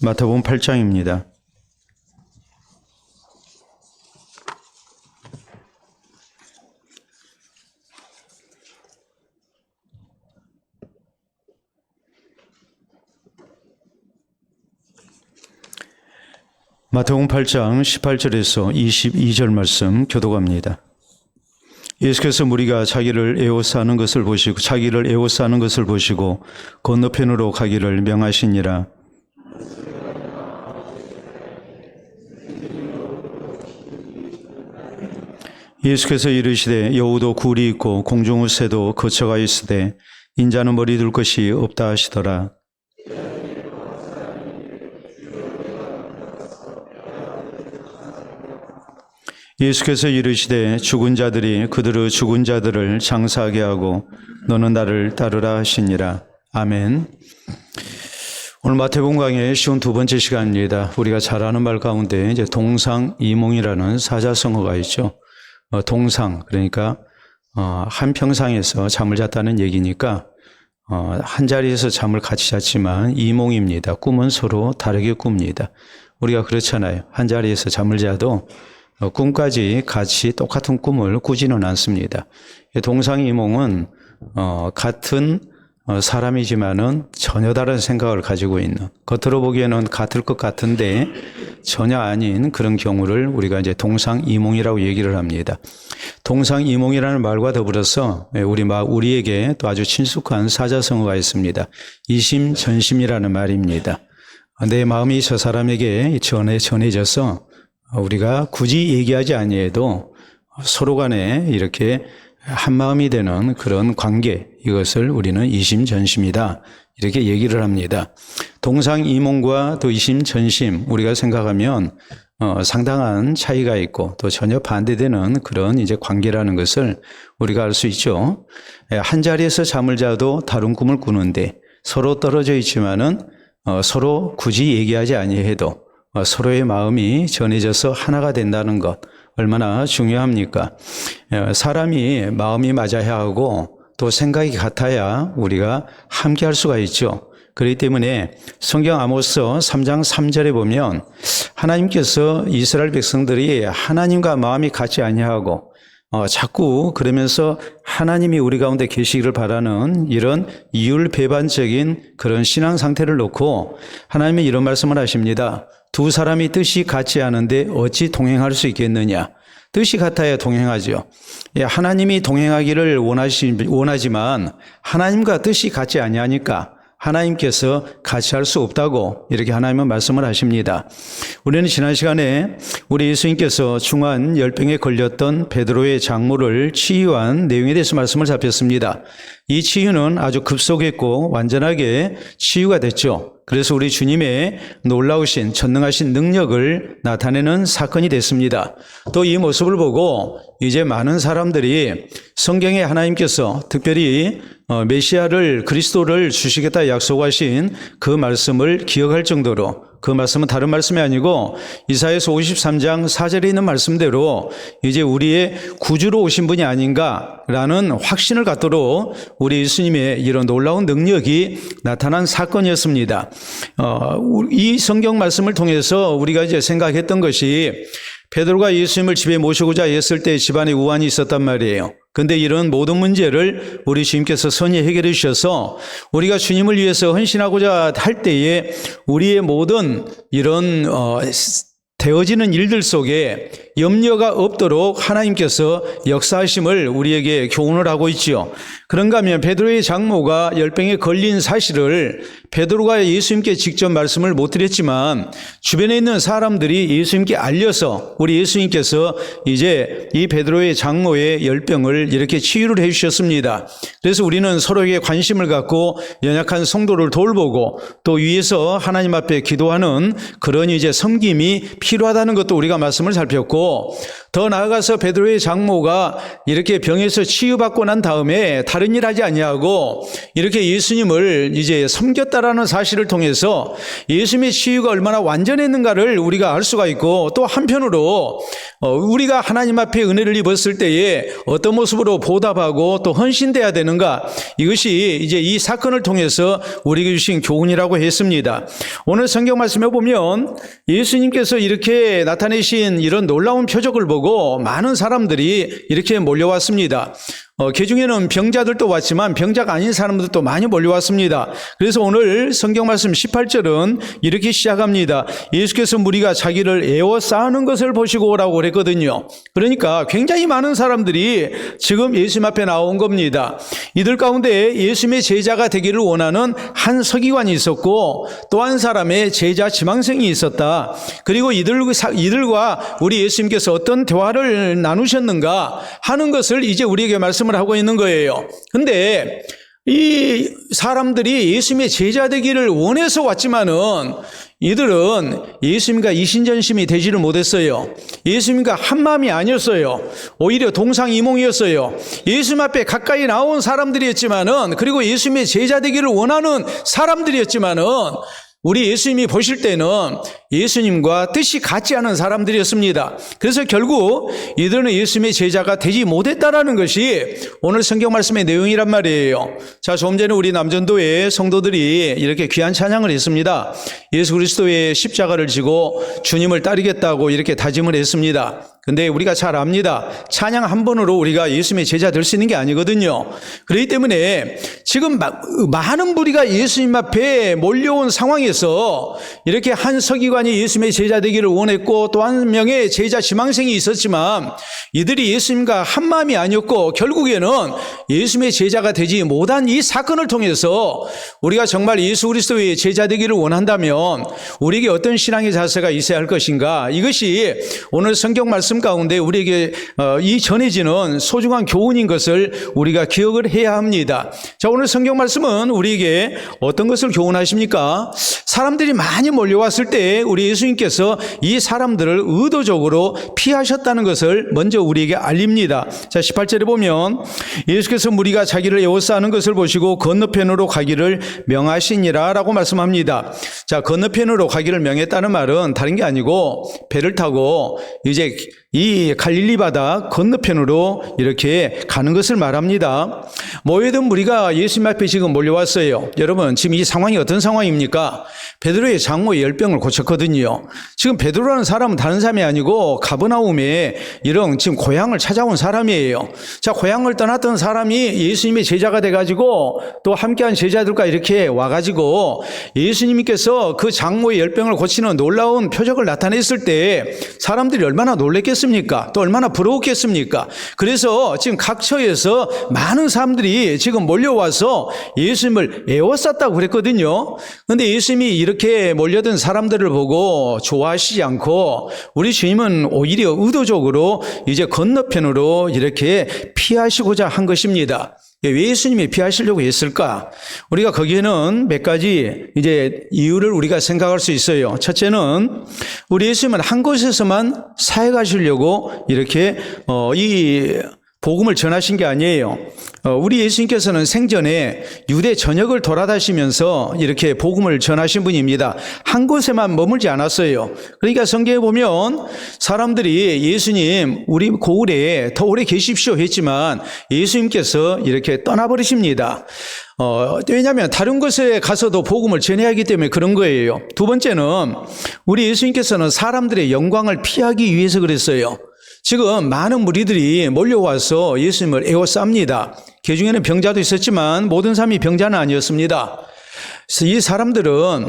마태복음 8장입니다. 마태복음 8장 18절에서 22절 말씀 교독합니다. 예수께서 무리가 자기를 에워싸는 것을 보시고 건너편으로 가기를 명하시니라. 예수께서 이르시되 여우도 굴이 있고 공중의 새도 거처가 있으되 인자는 머리 둘 것이 없다 하시더라. 예수께서 이르시되 죽은 자들이 그들의 죽은 자들을 장사하게 하고 너는 나를 따르라 하시니라. 아멘. 오늘 마태복음 강의 쉬운 두 번째 시간입니다. 우리가 잘 아는 말 가운데 이제 동상이몽이라는 사자성어가 있죠. 동상, 그러니까 한 평상에서 잠을 잤다는 얘기니까 한 자리에서 잠을 같이 잤지만 이몽입니다. 꿈은 서로 다르게 꿉니다. 우리가 그렇잖아요. 한 자리에서 잠을 자도 꿈까지 같이 똑같은 꿈을 꾸지는 않습니다. 동상이몽은 같은 사람이지만은 전혀 다른 생각을 가지고 있는, 겉으로 보기에는 같을 것 같은데 전혀 아닌 그런 경우를 우리가 이제 동상이몽이라고 얘기를 합니다. 동상이몽이라는 말과 더불어서 우리에게 또 아주 친숙한 사자성어가 있습니다. 이심전심이라는 말입니다. 내 마음이 저 사람에게 전해져서 우리가 굳이 얘기하지 아니해도 서로 간에 이렇게 한 마음이 되는 그런 관계, 이것을 우리는 이심전심이다, 이렇게 얘기를 합니다. 동상이몽과 또 이심전심, 우리가 생각하면 상당한 차이가 있고 또 전혀 반대되는 그런 이제 관계라는 것을 우리가 알 수 있죠. 한 자리에서 잠을 자도 다른 꿈을 꾸는데 서로 떨어져 있지만은 서로 굳이 얘기하지 아니해도 서로의 마음이 전해져서 하나가 된다는 것, 얼마나 중요합니까? 사람이 마음이 맞아야 하고 또 생각이 같아야 우리가 함께 할 수가 있죠. 그렇기 때문에 성경 아모스 3장 3절에 보면 하나님께서 이스라엘 백성들이 하나님과 마음이 같지 아니하고 자꾸 그러면서 하나님이 우리 가운데 계시기를 바라는 이런 이율배반적인 그런 신앙 상태를 놓고 하나님이 이런 말씀을 하십니다. 두 사람이 뜻이 같지 않은데 어찌 동행할 수 있겠느냐. 뜻이 같아야 동행하죠. 하나님이 동행하기를 원하지만 하나님과 뜻이 같지 아니하니까 하나님께서 같이 할 수 없다고 이렇게 하나님은 말씀을 하십니다. 우리는 지난 시간에 우리 예수님께서 중한 열병에 걸렸던 베드로의 장모를 치유한 내용에 대해서 말씀을 살폈습니다. 이 치유는 아주 급속했고 완전하게 치유가 됐죠. 그래서 우리 주님의 놀라우신 전능하신 능력을 나타내는 사건이 됐습니다. 또 이 모습을 보고 이제 많은 사람들이 성경에 하나님께서 특별히 메시아를, 그리스도를 주시겠다 약속하신 그 말씀을 기억할 정도로, 그 말씀은 다른 말씀이 아니고 이사야서 53장 4절에 있는 말씀대로 이제 우리의 구주로 오신 분이 아닌가라는 확신을 갖도록 우리 예수님의 이런 놀라운 능력이 나타난 사건이었습니다. 이 성경 말씀을 통해서 우리가 이제 생각했던 것이 베드로가 예수님을 집에 모시고자 했을 때 집안에 우환이 있었단 말이에요. 근데 이런 모든 문제를 우리 주님께서 선히 해결해 주셔서 우리가 주님을 위해서 헌신하고자 할 때에 우리의 모든 이런 되어지는 일들 속에 염려가 없도록 하나님께서 역사하심을 우리에게 교훈을 하고 있지요. 그런가 하면 베드로의 장모가 열병에 걸린 사실을 베드로가 예수님께 직접 말씀을 못 드렸지만 주변에 있는 사람들이 예수님께 알려서 우리 예수님께서 이제 이 베드로의 장모의 열병을 이렇게 치유를 해 주셨습니다. 그래서 우리는 서로에게 관심을 갖고 연약한 성도를 돌보고 또 위에서 하나님 앞에 기도하는 그런 이제 섬김이 필요하다는 것도 우리가 말씀을 살폈고, 더 나아가서 베드로의 장모가 이렇게 병에서 치유받고 난 다음에 다른 일 하지 아니하고 이렇게 예수님을 이제 섬겼다라는 사실을 통해서 예수님의 치유가 얼마나 완전했는가를 우리가 알 수가 있고, 또 한편으로 우리가 하나님 앞에 은혜를 입었을 때에 어떤 모습으로 보답하고 또 헌신돼야 되는가, 이것이 이제 이 사건을 통해서 우리에게 주신 교훈이라고 했습니다. 오늘 성경 말씀에 보면 예수님께서 이렇게 나타내신 이런 놀라운 표적을 보고 많은 사람들이 이렇게 몰려왔습니다. 그중에는 병자들도 왔지만 병자가 아닌 사람들도 많이 몰려왔습니다. 그래서 오늘 성경 말씀 18절은 이렇게 시작합니다. 예수께서 무리가 자기를 에워싸는 것을 보시고 오라고 그랬거든요. 그러니까 굉장히 많은 사람들이 지금 예수님 앞에 나온 겁니다. 이들 가운데 예수님의 제자가 되기를 원하는 한 서기관이 있었고, 또 한 사람의 제자 지망생이 있었다. 그리고 이들과 우리 예수님께서 어떤 대화를 나누셨는가 하는 것을 이제 우리에게 말씀을 하고 있는 거예요. 근데 이 사람들이 예수님의 제자 되기를 원해서 왔지만은 이들은 예수님과 이신전심이 되지를 못했어요. 예수님과 한마음이 아니었어요. 오히려 동상이몽이었어요. 예수님 앞에 가까이 나온 사람들이었지만은, 그리고 예수님의 제자 되기를 원하는 사람들이었지만은, 우리 예수님이 보실 때는 예수님과 뜻이 같지 않은 사람들이었습니다. 그래서 결국 이들은 예수님의 제자가 되지 못했다라는 것이 오늘 성경 말씀의 내용이란 말이에요. 자, 조금 전에 우리 남전도의 성도들이 이렇게 귀한 찬양을 했습니다. 예수 그리스도의 십자가를 지고 주님을 따르겠다고 이렇게 다짐을 했습니다. 근데 우리가 잘 압니다. 찬양 한 번으로 우리가 예수님의 제자 될 수 있는 게 아니거든요. 그렇기 때문에 지금 많은 무리가 예수님 앞에 몰려온 상황에서 이렇게 한 서기관이 예수님의 제자 되기를 원했고, 또 한 명의 제자 지망생이 있었지만 이들이 예수님과 한 마음이 아니었고, 결국에는 예수님의 제자가 되지 못한 이 사건을 통해서 우리가 정말 예수 그리스도의 제자 되기를 원한다면 우리에게 어떤 신앙의 자세가 있어야 할 것인가, 이것이 오늘 성경 말씀 가운데 우리에게 이 전해지는 소중한 교훈인 것을 우리가 기억을 해야 합니다. 자, 오늘 성경 말씀은 우리에게 어떤 것을 교훈하십니까? 사람들이 많이 몰려왔을 때 우리 예수님께서 이 사람들을 의도적으로 피하셨다는 것을 먼저 우리에게 알립니다. 자, 18절에 보면 예수께서 무리가 자기를 에워싸는 것을 보시고 건너편으로 가기를 명하시니라 라고 말씀합니다. 자, 건너편으로 가기를 명했다는 말은 다른 게 아니고 배를 타고 이제 이 갈릴리 바다 건너편으로 이렇게 가는 것을 말합니다. 모여든 무리가 예수님 앞에 지금 몰려왔어요. 여러분, 지금 이 상황이 어떤 상황입니까? 베드로의 장모의 열병을 고쳤거든요. 지금 베드로라는 사람은 다른 사람이 아니고 가버나움에 이런 지금 고향을 찾아온 사람이에요. 자, 고향을 떠났던 사람이 예수님의 제자가 돼가지고 또 함께한 제자들과 이렇게 와가지고 예수님께서 그 장모의 열병을 고치는 놀라운 표적을 나타냈을 때 사람들이 얼마나 놀랬겠습니까? 또 얼마나 부러웠겠습니까? 그래서 지금 각처에서 많은 사람들이 지금 몰려와서 예수님을 에워쌌다고 그랬거든요. 그런데 예수님이 이렇게 몰려든 사람들을 보고 좋아하시지 않고 우리 주님은 오히려 의도적으로 이제 건너편으로 이렇게 피하시고자 한 것입니다. 왜 예수님이 피하시려고 했을까? 우리가 거기에는 몇 가지 이제 이유를 우리가 생각할 수 있어요. 첫째는 우리 예수님은 한 곳에서만 사역하시려고 이렇게 이 복음을 전하신 게 아니에요. 우리 예수님께서는 생전에 유대 전역을 돌아다니시면서 이렇게 복음을 전하신 분입니다. 한 곳에만 머물지 않았어요. 그러니까 성경에 보면 사람들이 예수님 우리 고을에 더 오래 계십시오 했지만 예수님께서 이렇게 떠나버리십니다. 왜냐하면 다른 곳에 가서도 복음을 전해야 하기 때문에 그런 거예요. 두 번째는 우리 예수님께서는 사람들의 영광을 피하기 위해서 그랬어요. 지금 많은 무리들이 몰려와서 예수님을 에워쌉니다. 그 중에는 병자도 있었지만 모든 사람이 병자는 아니었습니다. 그래서 이 사람들은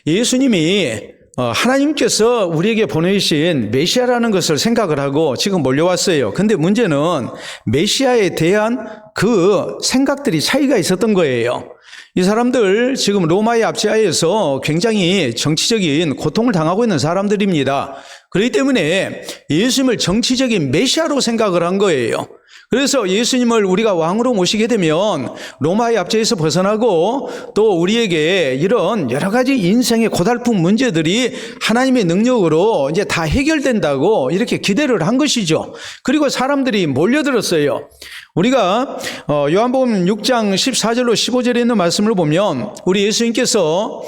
예수님이 하나님께서 우리에게 보내신 메시아라는 것을 생각을 하고 지금 몰려왔어요. 근데 문제는 메시아에 대한 그 생각들이 차이가 있었던 거예요. 이 사람들 지금 로마의 압제하에서 굉장히 정치적인 고통을 당하고 있는 사람들입니다. 그렇기 때문에 예수님을 정치적인 메시아로 생각을 한 거예요. 그래서 예수님을 우리가 왕으로 모시게 되면 로마의 압제에서 벗어나고 또 우리에게 이런 여러 가지 인생의 고달픈 문제들이 하나님의 능력으로 이제 다 해결된다고 이렇게 기대를 한 것이죠. 그리고 사람들이 몰려들었어요. 우리가 요한복음 6장 14절로 15절에 있는 말씀을 보면 우리 예수님께서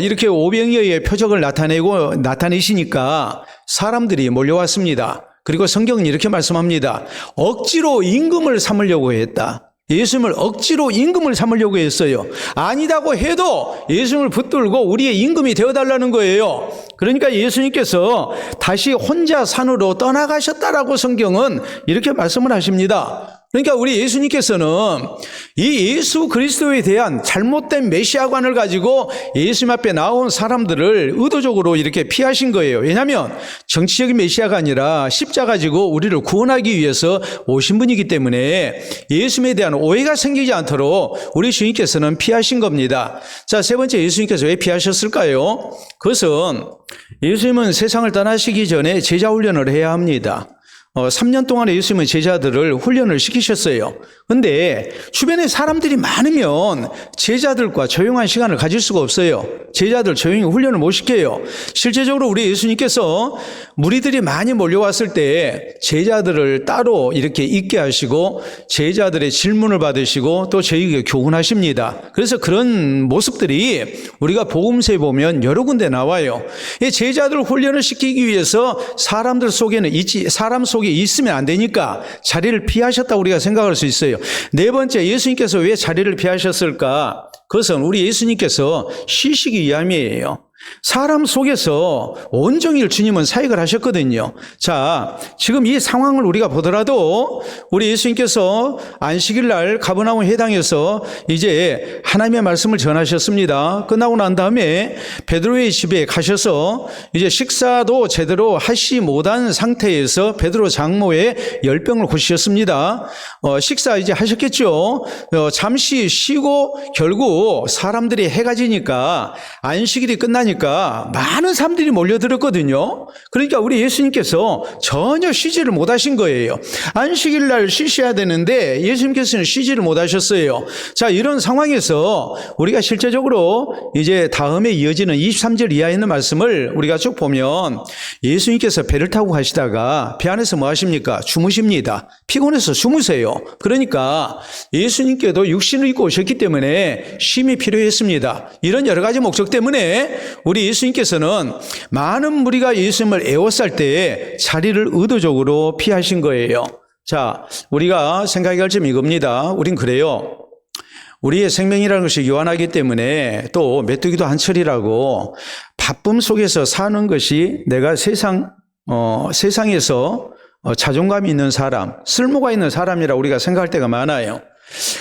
이렇게 오병이어의 표적을 나타내시니까 사람들이 몰려왔습니다. 그리고 성경은 이렇게 말씀합니다. 억지로 임금을 삼으려고 했다. 예수님을 억지로 임금을 삼으려고 했어요. 아니다고 해도 예수님을 붙들고 우리의 임금이 되어달라는 거예요. 그러니까 예수님께서 다시 혼자 산으로 떠나가셨다라고 성경은 이렇게 말씀을 하십니다. 그러니까 우리 예수님께서는 이 예수 그리스도에 대한 잘못된 메시아관을 가지고 예수님 앞에 나온 사람들을 의도적으로 이렇게 피하신 거예요. 왜냐하면 정치적인 메시아가 아니라 십자가 가지고 우리를 구원하기 위해서 오신 분이기 때문에 예수님에 대한 오해가 생기지 않도록 우리 주님께서는 피하신 겁니다. 자, 세 번째, 예수님께서 왜 피하셨을까요? 그것은 예수님은 세상을 떠나시기 전에 제자 훈련을 해야 합니다. 3년 동안에 예수님은 제자들을 훈련을 시키셨어요. 그런데 주변에 사람들이 많으면 제자들과 조용한 시간을 가질 수가 없어요. 제자들 조용히 훈련을 못 시켜요. 실제적으로 우리 예수님께서 무리들이 많이 몰려왔을 때 제자들을 따로 이렇게 있게 하시고 제자들의 질문을 받으시고 또 저희에게 교훈하십니다. 그래서 그런 모습들이 우리가 복음서에 보면 여러 군데 나와요. 이 제자들 훈련을 시키기 위해서 사람 속에 있으면 안 되니까 자리를 피하셨다고 우리가 생각할 수 있어요. 네 번째, 예수님께서 왜 자리를 피하셨을까? 그것은 우리 예수님께서 쉬시기 위함이에요. 사람 속에서 온종일 주님은 사역을 하셨거든요. 자, 지금 이 상황을 우리가 보더라도 우리 예수님께서 안식일 날 가버나움 회당에서 이제 하나님의 말씀을 전하셨습니다. 끝나고 난 다음에 베드로의 집에 가셔서 이제 식사도 제대로 하시 못한 상태에서 베드로 장모의 열병을 고치셨습니다. 식사 이제 하셨겠죠. 잠시 쉬고 결국 사람들이 해가 지니까 안식일이 끝나니까 많은 사람들이 몰려들었거든요. 그러니까 우리 예수님께서 전혀 쉬지를 못하신 거예요. 안식일 날 쉬셔야 되는데 예수님께서는 쉬지를 못하셨어요. 자, 이런 상황에서 우리가 실제적으로 이제 다음에 이어지는 23절 이하에 있는 말씀을 우리가 쭉 보면 예수님께서 배를 타고 가시다가 배 안에서 뭐 하십니까? 주무십니다. 피곤해서 주무세요. 그러니까 예수님께도 육신을 입고 오셨기 때문에 쉼이 필요했습니다. 이런 여러 가지 목적 때문에 우리 예수님께서는 많은 무리가 예수님을 애워쌀 때에 자리를 의도적으로 피하신 거예요. 자, 우리가 생각해야 할 점이 이겁니다. 우린 그래요. 우리의 생명이라는 것이 요한하기 때문에 또 메뚜기도 한철이라고 바쁨 속에서 사는 것이 내가 세상에서 자존감이 있는 사람, 쓸모가 있는 사람이라 우리가 생각할 때가 많아요.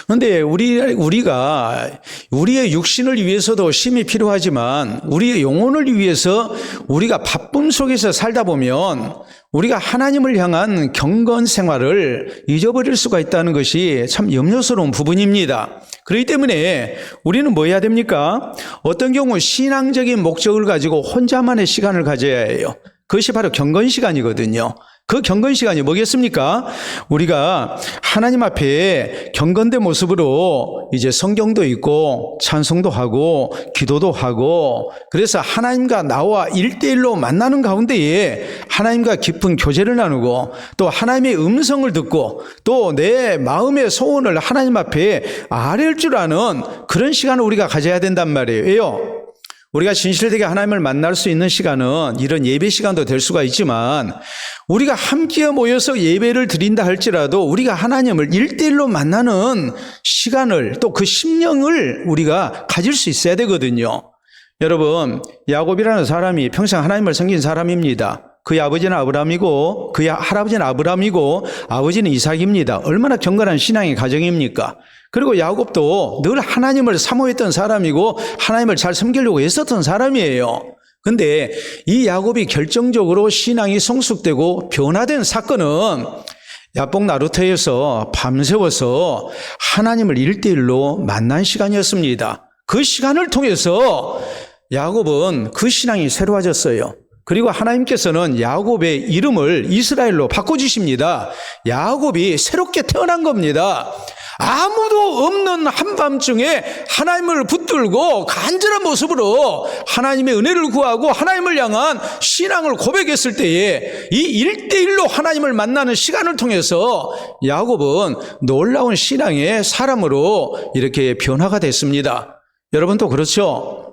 그런데 우리가 우리의 육신을 위해서도 쉼이 필요하지만 우리의 영혼을 위해서 우리가 바쁨 속에서 살다 보면 우리가 하나님을 향한 경건 생활을 잊어버릴 수가 있다는 것이 참 염려스러운 부분입니다. 그렇기 때문에 우리는 뭐 해야 됩니까? 어떤 경우 신앙적인 목적을 가지고 혼자만의 시간을 가져야 해요. 그것이 바로 경건 시간이거든요. 그 경건 시간이 뭐겠습니까? 우리가 하나님 앞에 경건된 모습으로 이제 성경도 읽고 찬송도 하고 기도도 하고 그래서 하나님과 나와 1대1로 만나는 가운데에 하나님과 깊은 교제를 나누고 또 하나님의 음성을 듣고 또 내 마음의 소원을 하나님 앞에 아뢰을 줄 아는 그런 시간을 우리가 가져야 된단 말이에요. 왜요? 우리가 진실되게 하나님을 만날 수 있는 시간은 이런 예배 시간도 될 수가 있지만 우리가 함께 모여서 예배를 드린다 할지라도 우리가 하나님을 1대1로 만나는 시간을 또 그 심령을 우리가 가질 수 있어야 되거든요. 여러분, 야곱이라는 사람이 평생 하나님을 섬긴 사람입니다. 그의 아버지는 아브라함이고 그의 할아버지는 아브라함이고 아버지는 이삭입니다. 얼마나 경건한 신앙의 가정입니까? 그리고 야곱도 늘 하나님을 사모했던 사람이고 하나님을 잘 섬기려고 애썼던 사람이에요. 그런데 이 야곱이 결정적으로 신앙이 성숙되고 변화된 사건은 야복 나루터에서 밤새워서 하나님을 1대1로 만난 시간이었습니다. 그 시간을 통해서 야곱은 그 신앙이 새로워졌어요. 그리고 하나님께서는 야곱의 이름을 이스라엘로 바꿔주십니다. 야곱이 새롭게 태어난 겁니다. 아무도 없는 한밤중에 하나님을 붙들고 간절한 모습으로 하나님의 은혜를 구하고 하나님을 향한 신앙을 고백했을 때에 이 1대1로 하나님을 만나는 시간을 통해서 야곱은 놀라운 신앙의 사람으로 이렇게 변화가 됐습니다. 여러분도 그렇죠?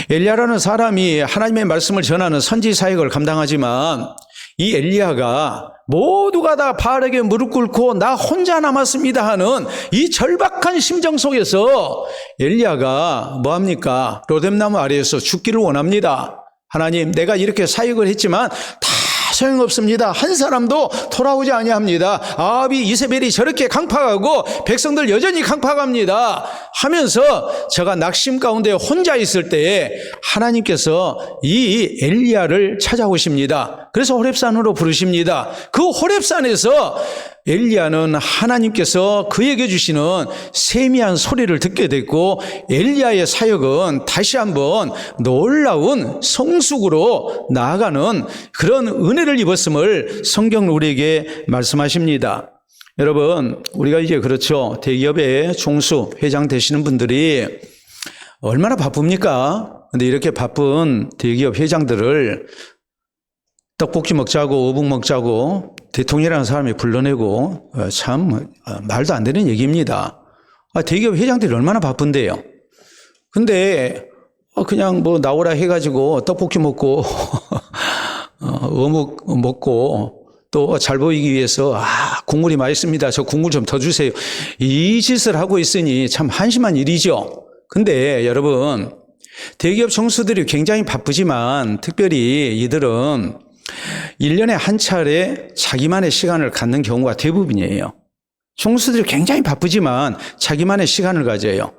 엘리야라는 사람이 하나님의 말씀을 전하는 선지 사역을 감당하지만 이 엘리야가 모두가 다 바알에게 무릎 꿇고 나 혼자 남았습니다 하는 이 절박한 심정 속에서 엘리야가 뭐합니까? 로뎀나무 아래에서 죽기를 원합니다. 하나님, 내가 이렇게 사역을 했지만 다 소용없습니다. 한 사람도 돌아오지 아니합니다. 아합이 이세벨이 저렇게 강팍하고 백성들 여전히 강팍합니다 하면서 제가 낙심 가운데 혼자 있을 때에 하나님께서 이 엘리야를 찾아오십니다. 그래서 호렙산으로 부르십니다. 그 호렙산에서 엘리야는 하나님께서 그에게 주시는 세미한 소리를 듣게 됐고 엘리야의 사역은 다시 한번 놀라운 성숙으로 나아가는 그런 은혜를 입었음을 성경은 우리에게 말씀하십니다. 여러분, 우리가 이제 그렇죠. 대기업의 총수, 회장 되시는 분들이 얼마나 바쁩니까? 근데 이렇게 바쁜 대기업 회장들을 떡볶이 먹자고 어묵 먹자고 대통령이라는 사람이 불러내고 참 말도 안 되는 얘기입니다. 대기업 회장들이 얼마나 바쁜데요. 근데 그냥 뭐 나오라 해가지고 떡볶이 먹고 어묵 먹고 또 잘 보이기 위해서 국물이 맛있습니다. 저 국물 좀 더 주세요. 이 짓을 하고 있으니 참 한심한 일이죠. 근데 여러분, 대기업 총수들이 굉장히 바쁘지만 특별히 이들은 1년에 한 차례 자기만의 시간을 갖는 경우가 대부분이에요. 총수들이 굉장히 바쁘지만 자기만의 시간을 가져요.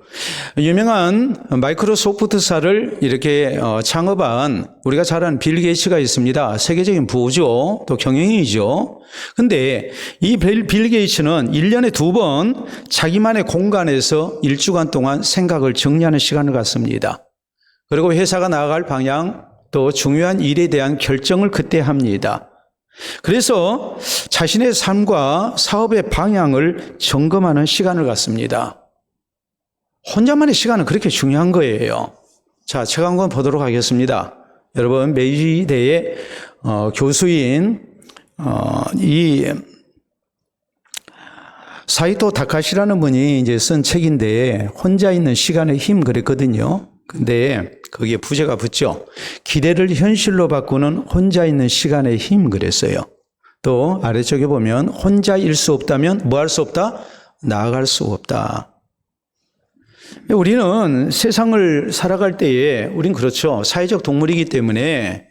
유명한 마이크로소프트사를 이렇게 창업한 우리가 잘 아는 빌 게이츠가 있습니다. 세계적인 부호죠. 또 경영인이죠. 근데 이 빌 게이츠는 1년에 2번 자기만의 공간에서 1주간 동안 생각을 정리하는 시간을 갖습니다. 그리고 회사가 나아갈 방향, 또 중요한 일에 대한 결정을 그때 합니다. 그래서 자신의 삶과 사업의 방향을 점검하는 시간을 갖습니다. 혼자만의 시간은 그렇게 중요한 거예요. 자, 책 한 권 보도록 하겠습니다. 여러분, 메이지대의 교수인 이 사이토 다카시라는 분이 이제 쓴 책인데 혼자 있는 시간의 힘 그랬거든요. 근데 거기에 부제가 붙죠. 기대를 현실로 바꾸는 혼자 있는 시간의 힘 그랬어요. 또 아래쪽에 보면 혼자일 수 없다면 뭐 할 수 없다? 나아갈 수 없다. 우리는 세상을 살아갈 때에 우린 그렇죠. 사회적 동물이기 때문에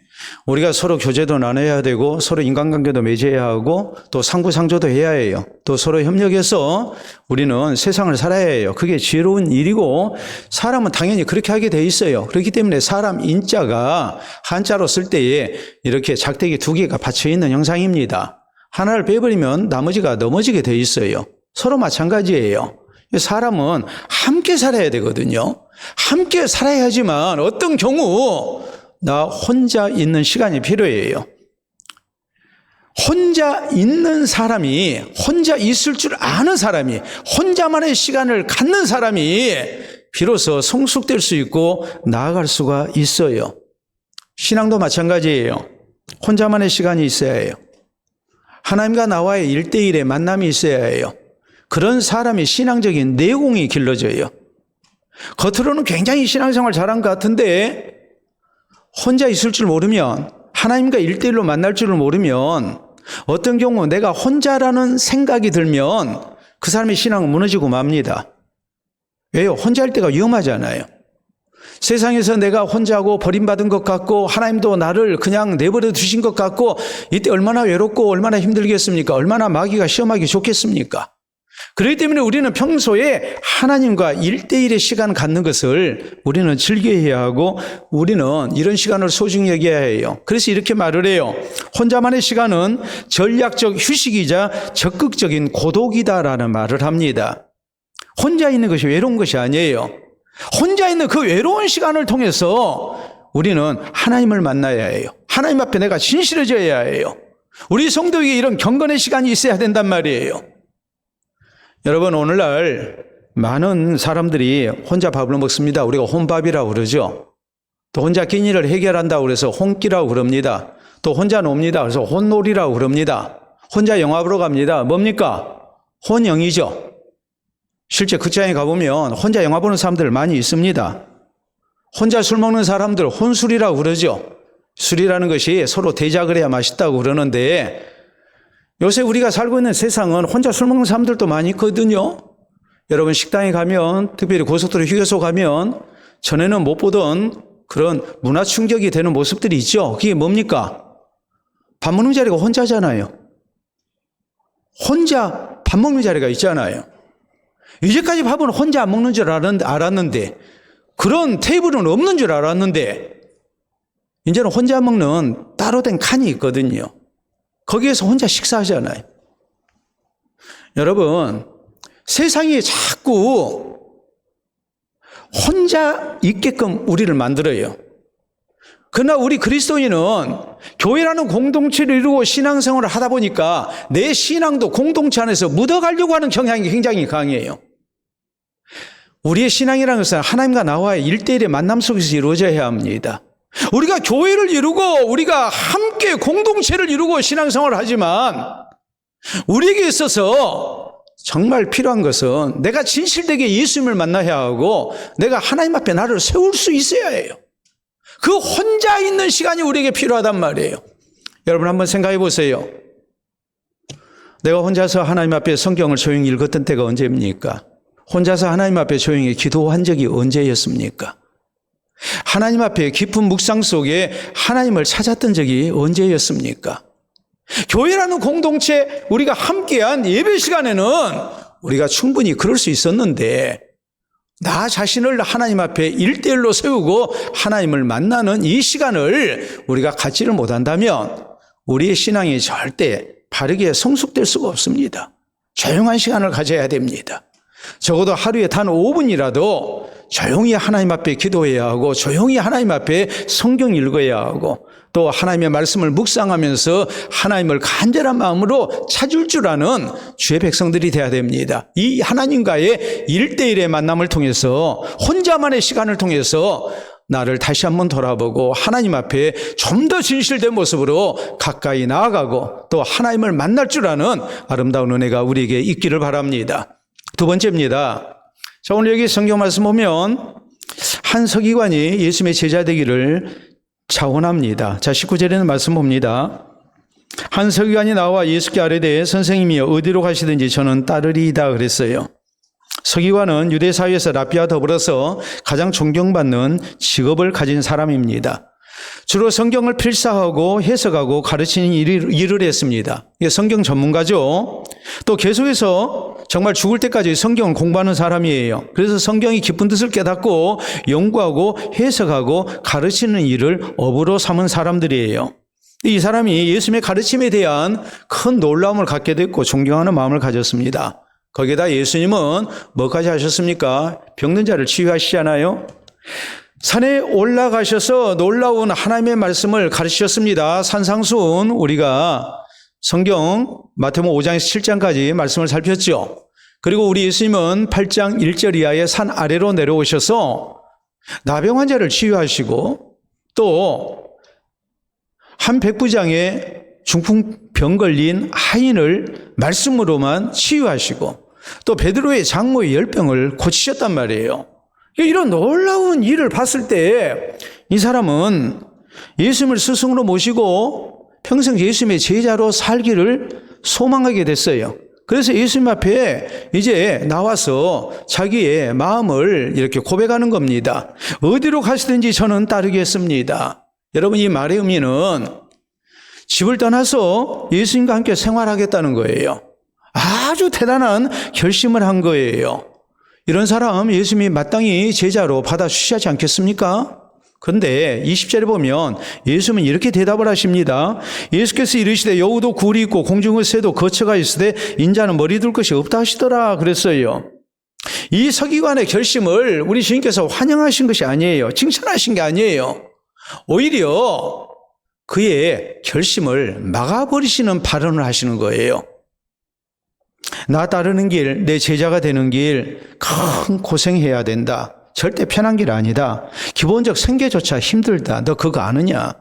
우리가 서로 교제도 나눠야 되고 서로 인간관계도 맺어야 하고 또 상부상조도 해야 해요. 또 서로 협력해서 우리는 세상을 살아야 해요. 그게 지혜로운 일이고 사람은 당연히 그렇게 하게 돼 있어요. 그렇기 때문에 사람 인자가 한자로 쓸 때에 이렇게 작대기 2개가 받쳐 있는 형상입니다. 하나를 빼버리면 나머지가 넘어지게 돼 있어요. 서로 마찬가지예요. 사람은 함께 살아야 되거든요. 함께 살아야지만 어떤 경우 나 혼자 있는 시간이 필요해요. 혼자 있는 사람이, 혼자 있을 줄 아는 사람이, 혼자만의 시간을 갖는 사람이 비로소 성숙될 수 있고 나아갈 수가 있어요. 신앙도 마찬가지예요. 혼자만의 시간이 있어야 해요. 하나님과 나와의 1대1의 만남이 있어야 해요. 그런 사람이 신앙적인 내공이 길러져요. 겉으로는 굉장히 신앙생활 잘한 것 같은데 혼자 있을 줄 모르면, 하나님과 1대1로 만날 줄을 모르면 어떤 경우 내가 혼자라는 생각이 들면 그 사람의 신앙은 무너지고 맙니다. 왜요? 혼자 할 때가 위험하잖아요. 세상에서 내가 혼자고 버림받은 것 같고 하나님도 나를 그냥 내버려 두신 것 같고 이때 얼마나 외롭고 얼마나 힘들겠습니까? 얼마나 마귀가 시험하기 좋겠습니까? 그렇기 때문에 우리는 평소에 하나님과 1대1의 시간을 갖는 것을 우리는 즐겨야 하고 우리는 이런 시간을 소중히 여겨야 해요. 그래서 이렇게 말을 해요. 혼자만의 시간은 전략적 휴식이자 적극적인 고독이다라는 말을 합니다. 혼자 있는 것이 외로운 것이 아니에요. 혼자 있는 그 외로운 시간을 통해서 우리는 하나님을 만나야 해요. 하나님 앞에 내가 진실해져야 해요. 우리 성도에게 이런 경건의 시간이 있어야 된단 말이에요. 여러분, 오늘날 많은 사람들이 혼자 밥을 먹습니다. 우리가 혼밥이라고 그러죠. 또 혼자 끼니를 해결한다고 그래서 혼끼라고 그럽니다. 또 혼자 놉니다. 그래서 혼놀이라고 그럽니다. 혼자 영화 보러 갑니다. 뭡니까? 혼영이죠. 실제 극장에 가보면 혼자 영화 보는 사람들 많이 있습니다. 혼자 술 먹는 사람들 혼술이라고 그러죠. 술이라는 것이 서로 대작을 해야 맛있다고 그러는데 요새 우리가 살고 있는 세상은 혼자 술 먹는 사람들도 많이 있거든요. 여러분, 식당에 가면, 특별히 고속도로 휴게소 가면 전에는 못 보던 그런 문화 충격이 되는 모습들이 있죠. 그게 뭡니까? 밥 먹는 자리가 혼자잖아요. 혼자 밥 먹는 자리가 있잖아요. 이제까지 밥은 혼자 안 먹는 줄 알았는데, 그런 테이블은 없는 줄 알았는데, 이제는 혼자 먹는 따로 된 칸이 있거든요. 거기에서 혼자 식사하잖아요. 여러분, 세상이 자꾸 혼자 있게끔 우리를 만들어요. 그러나 우리 그리스도인은 교회라는 공동체를 이루고 신앙생활을 하다 보니까 내 신앙도 공동체 안에서 묻어가려고 하는 경향이 굉장히 강해요. 우리의 신앙이라는 것은 하나님과 나와의 1대1의 만남 속에서 이루어져야 합니다. 우리가 교회를 이루고 우리가 함께 공동체를 이루고 신앙생활을 하지만 우리에게 있어서 정말 필요한 것은 내가 진실되게 예수님을 만나야 하고 내가 하나님 앞에 나를 세울 수 있어야 해요. 그 혼자 있는 시간이 우리에게 필요하단 말이에요. 여러분, 한번 생각해 보세요. 내가 혼자서 하나님 앞에 성경을 조용히 읽었던 때가 언제입니까? 혼자서 하나님 앞에 조용히 기도한 적이 언제였습니까? 하나님 앞에 깊은 묵상 속에 하나님을 찾았던 적이 언제였습니까? 교회라는 공동체, 우리가 함께한 예배 시간에는 우리가 충분히 그럴 수 있었는데 나 자신을 하나님 앞에 1대1로 세우고 하나님을 만나는 이 시간을 우리가 갖지를 못한다면 우리의 신앙이 절대 바르게 성숙될 수가 없습니다. 조용한 시간을 가져야 됩니다. 적어도 하루에 단 5분이라도 조용히 하나님 앞에 기도해야 하고 조용히 하나님 앞에 성경 읽어야 하고 또 하나님의 말씀을 묵상하면서 하나님을 간절한 마음으로 찾을 줄 아는 주의 백성들이 되어야 됩니다. 이 하나님과의 1대1의 만남을 통해서 혼자만의 시간을 통해서 나를 다시 한번 돌아보고 하나님 앞에 좀 더 진실된 모습으로 가까이 나아가고 또 하나님을 만날 줄 아는 아름다운 은혜가 우리에게 있기를 바랍니다. 두 번째입니다. 자, 오늘 여기 성경 말씀 보면 한 서기관이 예수님의 제자 되기를 자원합니다. 자, 19절에는 말씀 봅니다. 한 서기관이 나와 예수께 아뢰되 선생님이여 어디로 가시든지 저는 따르리이다 그랬어요. 서기관은 유대 사회에서 랍비와 더불어서 가장 존경받는 직업을 가진 사람입니다. 주로 성경을 필사하고 해석하고 가르치는 일을 했습니다. 이게 성경 전문가죠. 또 계속해서 정말 죽을 때까지 성경을 공부하는 사람이에요. 그래서 성경이 깊은 뜻을 깨닫고 연구하고 해석하고 가르치는 일을 업으로 삼은 사람들이에요. 이 사람이 예수님의 가르침에 대한 큰 놀라움을 갖게 됐고 존경하는 마음을 가졌습니다. 거기에다 예수님은 뭐까지 하셨습니까? 병든 자를 치유하시잖아요. 산에 올라가셔서 놀라운 하나님의 말씀을 가르치셨습니다. 산상수훈 우리가 성경 마태복음 5장에서 7장까지 말씀을 살폈죠. 그리고 우리 예수님은 8장 1절 이하의 산 아래로 내려오셔서 나병 환자를 치유하시고 또 한 백부장의 중풍병 걸린 하인을 말씀으로만 치유하시고 또 베드로의 장모의 열병을 고치셨단 말이에요. 이런 놀라운 일을 봤을 때 이 사람은 예수님을 스승으로 모시고 평생 예수님의 제자로 살기를 소망하게 됐어요. 그래서 예수님 앞에 이제 나와서 자기의 마음을 이렇게 고백하는 겁니다. 어디로 가시든지 저는 따르겠습니다. 여러분, 이 말의 의미는 집을 떠나서 예수님과 함께 생활하겠다는 거예요. 아주 대단한 결심을 한 거예요. 이런 사람 예수님이 마땅히 제자로 받아주시지 하지 않겠습니까? 그런데 20절에 보면 예수님은 이렇게 대답을 하십니다. 예수께서 이르시되 여우도 굴이 있고 공중의 새도 거처가 있으되 인자는 머리 둘 것이 없다 하시더라 그랬어요. 이 서기관의 결심을 우리 주님께서 환영하신 것이 아니에요. 칭찬하신 게 아니에요. 오히려 그의 결심을 막아버리시는 발언을 하시는 거예요. 나 따르는 길, 내 제자가 되는 길, 큰 고생해야 된다. 절대 편한 길 아니다. 기본적 생계조차 힘들다. 너 그거 아느냐?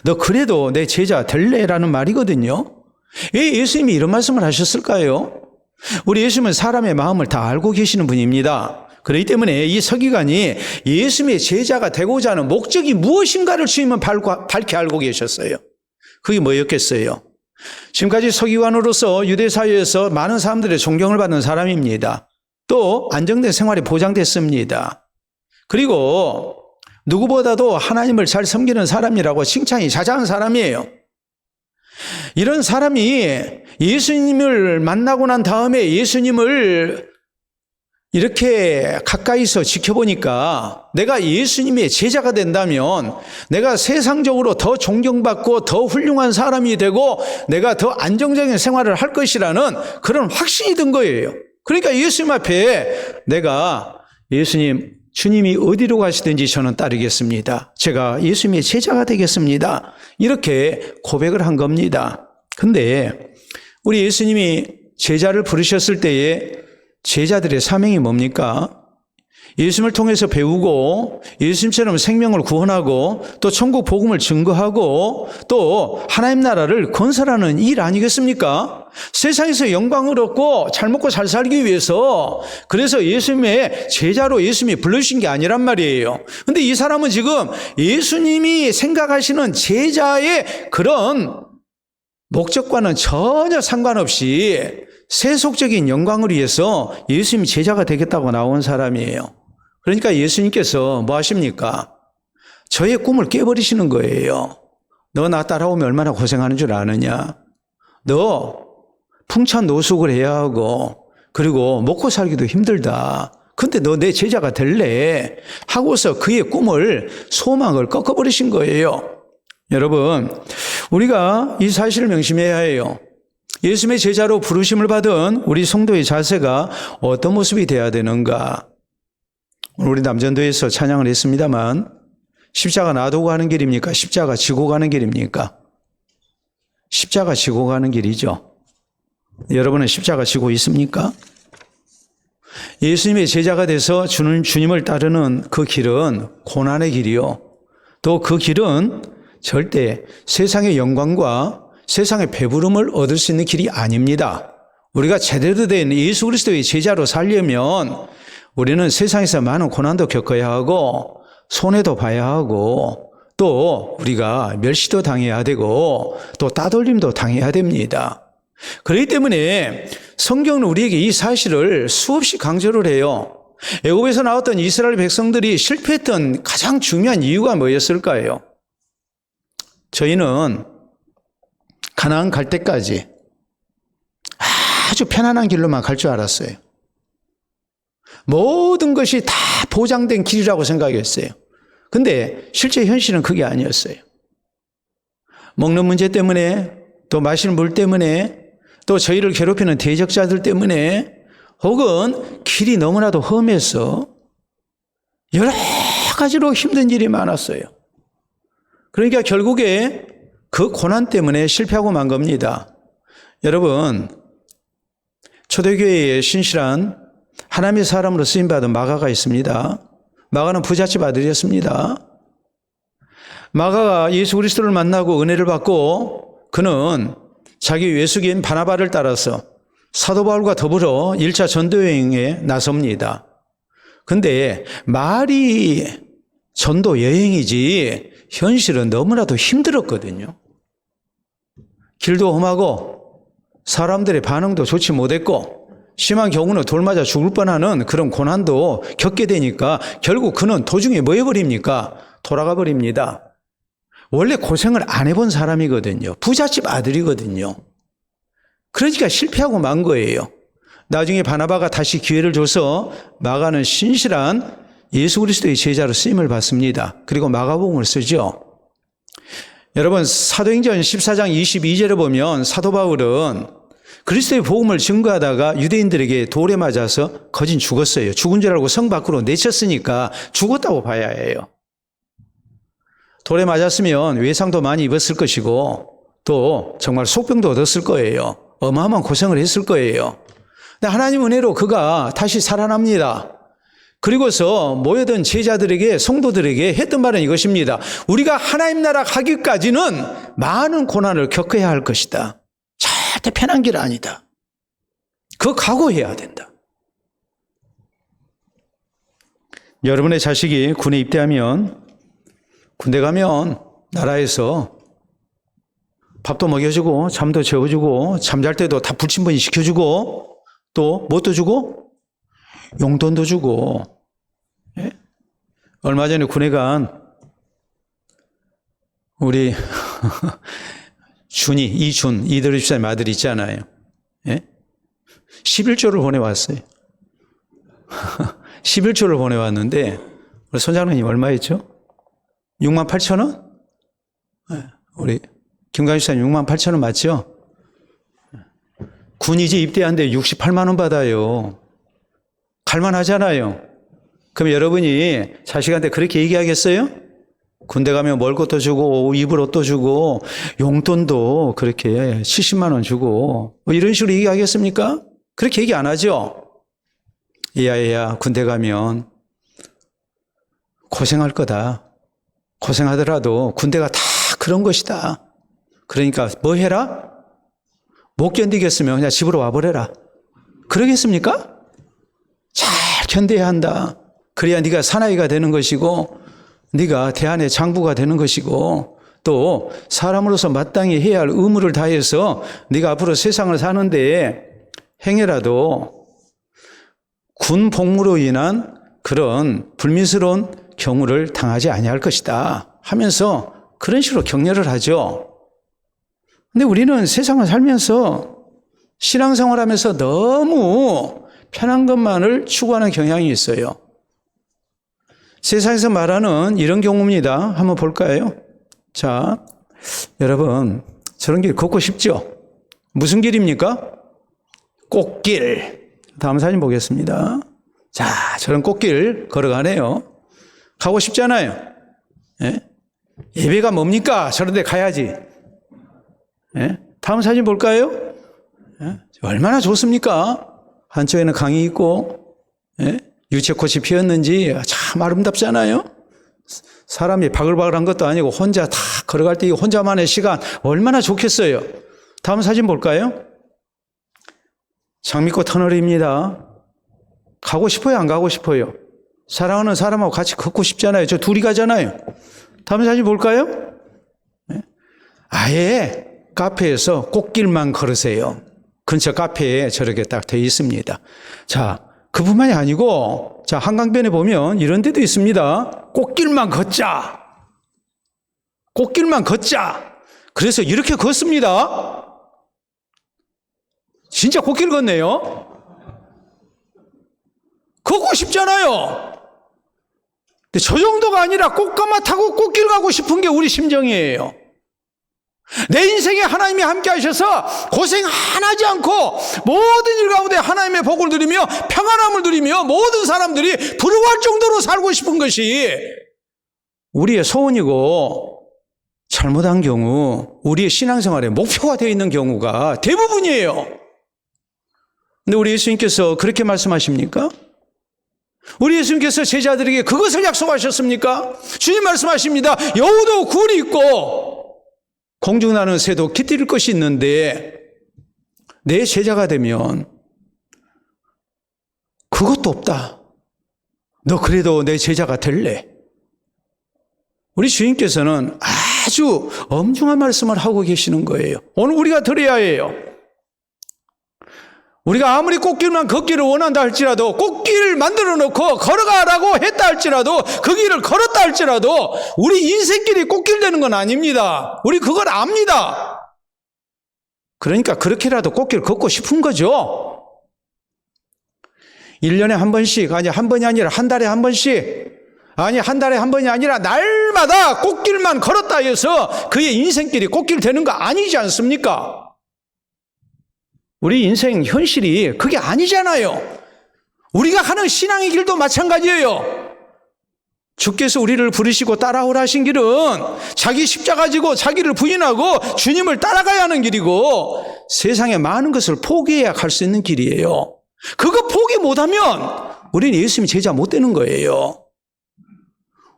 너 그래도 내 제자 될래라는 말이거든요. 왜 예수님이 이런 말씀을 하셨을까요? 우리 예수님은 사람의 마음을 다 알고 계시는 분입니다. 그렇기 때문에 이 서기관이 예수님의 제자가 되고자 하는 목적이 무엇인가를 주님은 밝게 알고 계셨어요. 그게 뭐였겠어요? 지금까지 서기관으로서 유대사회에서 많은 사람들의 존경을 받는 사람입니다. 또 안정된 생활이 보장됐습니다. 그리고 누구보다도 하나님을 잘 섬기는 사람이라고 칭찬이 자자한 사람이에요. 이런 사람이 예수님을 만나고 난 다음에 예수님을 이렇게 가까이서 지켜보니까 내가 예수님의 제자가 된다면 내가 세상적으로 더 존경받고 더 훌륭한 사람이 되고 내가 더 안정적인 생활을 할 것이라는 그런 확신이 든 거예요. 그러니까 예수님 앞에 내가 예수님, 주님이 어디로 가시든지 저는 따르겠습니다. 제가 예수님의 제자가 되겠습니다. 이렇게 고백을 한 겁니다. 근데 우리 예수님이 제자를 부르셨을 때에 제자들의 사명이 뭡니까? 예수님을 통해서 배우고 예수님처럼 생명을 구원하고 또 천국 복음을 증거하고 또 하나님 나라를 건설하는 일 아니겠습니까? 세상에서 영광을 얻고 잘 먹고 잘 살기 위해서 그래서 예수님의 제자로 예수님이 불러주신 게 아니란 말이에요. 근데 이 사람은 지금 예수님이 생각하시는 제자의 그런 목적과는 전혀 상관없이 세속적인 영광을 위해서 예수님이 제자가 되겠다고 나온 사람이에요. 그러니까 예수님께서 뭐 하십니까? 저의 꿈을 깨버리시는 거예요. 너 나 따라오면 얼마나 고생하는 줄 아느냐? 너 풍찬노숙을 해야 하고 그리고 먹고 살기도 힘들다. 근데 너 내 제자가 될래? 하고서 그의 꿈을 소망을 꺾어버리신 거예요. 여러분, 우리가 이 사실을 명심해야 해요. 예수님의 제자로 부르심을 받은 우리 성도의 자세가 어떤 모습이 되어야 되는가? 우리 남전도에서 찬양을 했습니다만 십자가 놔두고 가는 길입니까? 십자가 지고 가는 길입니까? 십자가 지고 가는 길이죠. 여러분은 십자가 지고 있습니까? 예수님의 제자가 돼서 주님을 따르는 그 길은 고난의 길이요. 또 그 길은 절대 세상의 영광과 세상의 배부름을 얻을 수 있는 길이 아닙니다. 우리가 제대로 된 예수 그리스도의 제자로 살려면 우리는 세상에서 많은 고난도 겪어야 하고 손해도 봐야 하고 또 우리가 멸시도 당해야 되고 또 따돌림도 당해야 됩니다. 그렇기 때문에 성경은 우리에게 이 사실을 수없이 강조를 해요. 애굽에서 나왔던 이스라엘 백성들이 실패했던 가장 중요한 이유가 뭐였을까요? 저희는 가나안 갈 때까지 아주 편안한 길로만 갈 줄 알았어요. 모든 것이 다 보장된 길이라고 생각했어요. 근데 실제 현실은 그게 아니었어요. 먹는 문제 때문에 또 마시는 물 때문에 또 저희를 괴롭히는 대적자들 때문에 혹은 길이 너무나도 험해서 여러 가지로 힘든 일이 많았어요. 그러니까 결국에 그 고난 때문에 실패하고 만 겁니다. 여러분, 초대교회에 신실한 하나님의 사람으로 쓰임받은 마가가 있습니다. 마가는 부잣집 아들이었습니다. 마가가 예수 그리스도를 만나고 은혜를 받고 그는 자기 외숙인 바나바를 따라서 사도 바울과 더불어 1차 전도여행에 나섭니다. 근데 말이 전도 여행이지 현실은 너무나도 힘들었거든요. 길도 험하고 사람들의 반응도 좋지 못했고 심한 경우는 돌 맞아 죽을 뻔하는 그런 고난도 겪게 되니까 결국 그는 도중에 뭐 해버립니까? 돌아가 버립니다. 원래 고생을 안 해본 사람이거든요. 부잣집 아들이거든요. 그러니까 실패하고 만 거예요. 나중에 바나바가 다시 기회를 줘서 마가는 신실한 예수 그리스도의 제자로 쓰임을 받습니다. 그리고 마가복음을 쓰죠. 여러분, 사도행전 14장 22절에 보면 사도 바울은 그리스도의 복음을 증거하다가 유대인들에게 돌에 맞아서 거진 죽었어요. 죽은 줄 알고 성 밖으로 내쳤으니까 죽었다고 봐야 해요. 돌에 맞았으면 외상도 많이 입었을 것이고 또 정말 속병도 얻었을 거예요. 어마어마한 고생을 했을 거예요. 근데 하나님 은혜로 그가 다시 살아납니다. 그리고서 모여든 제자들에게, 성도들에게 했던 말은 이것입니다. 우리가 하나님 나라 가기까지는 많은 고난을 겪어야 할 것이다. 절대 편한 길 아니다. 그거 각오해야 된다. 여러분의 자식이 군에 입대하면, 군대 가면 나라에서 밥도 먹여주고 잠도 재워주고 잠잘 때도 다 불침번이 시켜주고 또 뭣도 주고? 용돈도 주고. 예? 얼마 전에 군에 간 우리 이준 이대로 집사님 아들 있잖아요. 예? 11조를 보내왔어요. 11조를 보내왔는데 우리 손장로님 얼마였죠? 6만 8천 원? 예. 우리 김강희 집사님 6만 8천 원 맞죠? 군 이제 입대하는데 68만 원 받아요. 갈만하잖아요. 그럼 여러분이 자식한테 그렇게 얘기하겠어요? 군대 가면 먹을 것도 주고 입을 옷도 주고 용돈도 그렇게 70만 원 주고 뭐 이런 식으로 얘기하겠습니까? 그렇게 얘기 안 하죠. 얘야 군대 가면 고생할 거다. 고생하더라도 군대가 다 그런 것이다. 그러니까 뭐 해라? 못 견디겠으면 그냥 집으로 와버려라. 그러겠습니까? 잘 견뎌야 한다. 그래야 네가 사나이가 되는 것이고 네가 대한의 장부가 되는 것이고 또 사람으로서 마땅히 해야 할 의무를 다해서 네가 앞으로 세상을 사는데 행여라도 군 복무로 인한 그런 불미스러운 경우를 당하지 아니할 것이다 하면서 그런 식으로 격려를 하죠. 근데 우리는 세상을 살면서 신앙생활하면서 너무 편한 것만을 추구하는 경향이 있어요. 세상에서 말하는 이런 경우입니다. 한번 볼까요? 자, 여러분 저런 길 걷고 싶죠? 무슨 길입니까? 꽃길. 다음 사진 보겠습니다. 자, 저런 꽃길 걸어가네요. 가고 싶잖아요. 예? 예배가 뭡니까? 저런 데 가야지. 예? 다음 사진 볼까요? 예? 얼마나 좋습니까? 한쪽에는 강이 있고 예? 유채꽃이 피었는지 참 아름답잖아요. 사람이 바글바글한 것도 아니고 혼자 다 걸어갈 때 이 혼자만의 시간 얼마나 좋겠어요. 다음 사진 볼까요? 장미꽃 터널입니다. 가고 싶어요? 안 가고 싶어요? 사랑하는 사람하고 같이 걷고 싶잖아요. 저 둘이 가잖아요. 다음 사진 볼까요? 예? 아예 카페에서 꽃길만 걸으세요. 근처 카페에 저렇게 딱 되어 있습니다. 자, 그뿐만이 아니고 자, 한강변에 보면 이런 데도 있습니다. 꽃길만 걷자. 꽃길만 걷자. 그래서 이렇게 걷습니다. 진짜 꽃길 걷네요. 걷고 싶잖아요. 근데 저 정도가 아니라 꽃가마 타고 꽃길 가고 싶은 게 우리 심정이에요. 내 인생에 하나님이 함께 하셔서 고생 하나지 않고 모든 일 가운데 하나님의 복을 누리며 평안함을 누리며 모든 사람들이 부러워할 정도로 살고 싶은 것이 우리의 소원이고 잘못한 경우 우리의 신앙생활의 목표가 되어 있는 경우가 대부분이에요. 근데 우리 예수님께서 그렇게 말씀하십니까? 우리 예수님께서 제자들에게 그것을 약속하셨습니까? 주님 말씀하십니다. 여우도 굴이 있고 공중나는 새도 깃들일 것이 있는데 내 제자가 되면 그것도 없다. 너 그래도 내 제자가 될래? 우리 주님께서는 아주 엄중한 말씀을 하고 계시는 거예요. 오늘 우리가 들어야 해요. 우리가 아무리 꽃길만 걷기를 원한다 할지라도 꽃길을 만들어 놓고 걸어가라고 했다 할지라도 그 길을 걸었다 할지라도 우리 인생길이 꽃길 되는 건 아닙니다. 우리 그걸 압니다. 그러니까 그렇게라도 꽃길 걷고 싶은 거죠. 1년에 한 번씩, 아니 한 번이 아니라 한 달에 한 번씩, 아니 한 달에 한 번이 아니라 날마다 꽃길만 걸었다 해서 그의 인생길이 꽃길 되는 거 아니지 않습니까? 우리 인생 현실이 그게 아니잖아요. 우리가 하는 신앙의 길도 마찬가지예요. 주께서 우리를 부르시고 따라오라 하신 길은 자기 십자가 지고 자기를 부인하고 주님을 따라가야 하는 길이고 세상의 많은 것을 포기해야 갈 수 있는 길이에요. 그거 포기 못하면 우리는 예수님 제자 못 되는 거예요.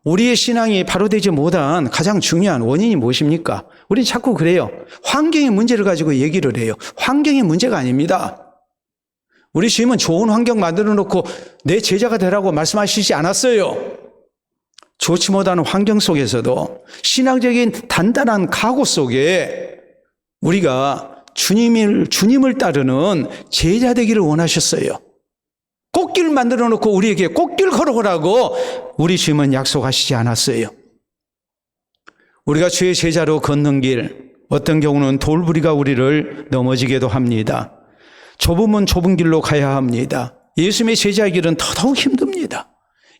우리의 신앙이 바로 되지 못한 가장 중요한 원인이 무엇입니까? 우리는 자꾸 그래요. 환경의 문제를 가지고 얘기를 해요. 환경의 문제가 아닙니다. 우리 주님은 좋은 환경 만들어 놓고 내 제자가 되라고 말씀하시지 않았어요. 좋지 못한 환경 속에서도 신앙적인 단단한 각오 속에 우리가 주님을 따르는 제자 되기를 원하셨어요. 꽃길 만들어 놓고 우리에게 꽃길 걸어오라고 우리 주님은 약속하시지 않았어요. 우리가 주의 제자로 걷는 길, 어떤 경우는 돌부리가 우리를 넘어지게도 합니다. 좁으면 좁은 길로 가야 합니다. 예수님의 제자의 길은 더더욱 힘듭니다.